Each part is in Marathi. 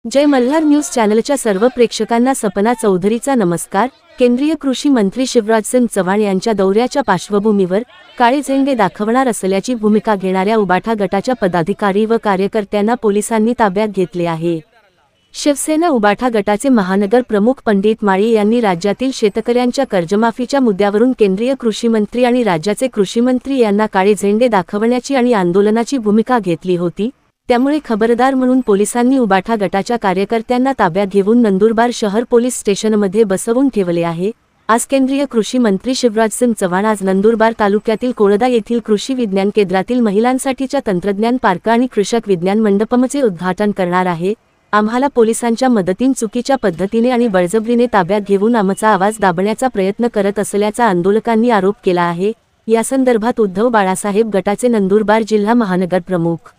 जय मल्हार न्यूज चॅनलच्या सर्व प्रेक्षकांना सपना चौधरीचा नमस्कार। केंद्रीय कृषी मंत्री शिवराजसिंग चौहान यांच्या दौऱ्याच्या पार्श्वभूमीवर काळे झेंडे दाखवणार असल्याची भूमिका घेणाऱ्या उबाठा गटाच्या पदाधिकारी व कार्यकर्त्यांना पोलिसांनी ताब्यात घेतले आहे। शिवसेना उबाठा गटाचे महानगर प्रमुख पंडित माळी यांनी राज्यातील शेतकऱ्यांच्या कर्जमाफीच्या मुद्द्यावरून केंद्रीय कृषी मंत्री आणि राज्याचे कृषी मंत्री यांना काळे झेंडे दाखवण्याची आणि आंदोलनाची भूमिका घेतली होती। त्यामुळे खबरदार म्हणून पोलिसांनी उबाठा गटाच्या कार्यकर्त्यांना ताब्यात घेऊन नंदुरबार शहर पोलीस स्टेशनमध्ये बसवून ठेवले आहे। आज केंद्रीय कृषी मंत्री शिवराजसिंग चौहान आज नंदुरबार तालुक्यातील कोळदा येथील कृषी विज्ञान केंद्रातील महिलांसाठीच्या तंत्रज्ञान पार्क आणि कृषक विज्ञान मंडपमचे उद्घाटन करणार आहे। आम्हाला पोलिसांच्या मदतीने चुकीच्या पद्धतीने आणि बळजबरीने ताब्यात घेऊन आमचा आवाज दाबण्याचा प्रयत्न करत असल्याचा आंदोलकांनी आरोप केला आहे। या संदर्भात उद्धव बाळासाहेब गटाचे नंदुरबार जिल्हा महानगर प्रमुख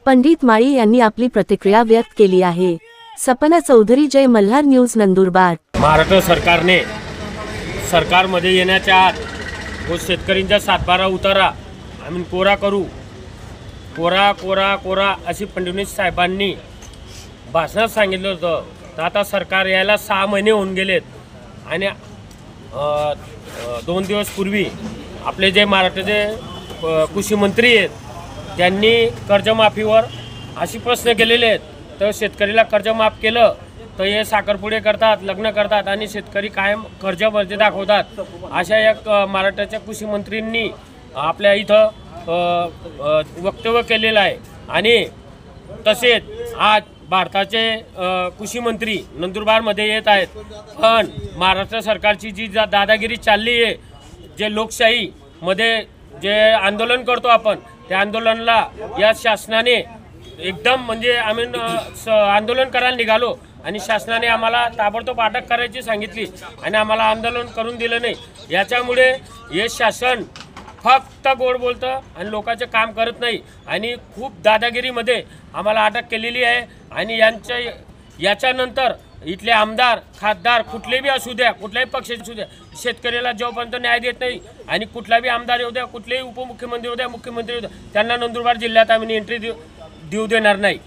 पंडित माळी यांनी आपली प्रतिक्रिया व्यक्त केली आहे। सपना चौधरी, जय मल्हार न्यूज, नंदुरबार। महाराष्ट्र सरकारने सरकारमध्ये येण्याच्या आत व शेतकऱ्यांचा सातबारा उतारा आम्ही कोरा करू, कोरा कोरा कोरा अशी फडणवीस साहेबांनी भाषणात सांगितलं होतं। तर आता सरकार यायला 6 महिने होऊन गेलेत आणि 2 दिवस पूर्वी आपले जे महाराष्ट्राचे कृषी मंत्री आहेत त्यांनी कर्जमाफीवर अशी प्रश्न केलेले आहेत। तर शेतकरीला कर्ज माफ केलं तर हे साखरपुडे करतात, लग्न करतात आणि शेतकरी कायम कर्जबाजारी दाखवतात। अशा एक महाराष्ट्राच्या कृषी मंत्रींनी आपल्या इथं वक्तव्य केलेलं आहे। आणि तसेच आज भारताचे कृषी मंत्री नंदुरबारमध्ये येत आहेत, पण महाराष्ट्र सरकारची जी दादागिरी चालली आहे, जे लोकशाहीमध्ये जे आंदोलन करतो आपण, त्या आंदोलनाला या शासनाने एकदम म्हणजे आम्ही आंदोलन करायला निघालो आणि शासनाने आम्हाला ताबडतोब अटक करायची सांगितली आणि आम्हाला आंदोलन करून दिलं नाही। याच्यामुळे हे शासन फक्त गोड बोलतं आणि लोकांचे काम करत नाही आणि खूप दादागिरीमध्ये आम्हाला अटक केलेली आहे। आणि याच्यानंतर इथले आमदार खासदार कुठलेही असू द्या, कुठल्याही पक्षाचे असू द्या, शेतकऱ्याला जोपर्यंत न्याय देत नाही आणि कुठलाही आमदार येऊ द्या, कुठलेही उपमुख्यमंत्री येऊ द्या, मुख्यमंत्री येऊ द्या, त्यांना नंदुरबार जिल्ह्यात आम्ही एंट्री देऊ देणार नाही।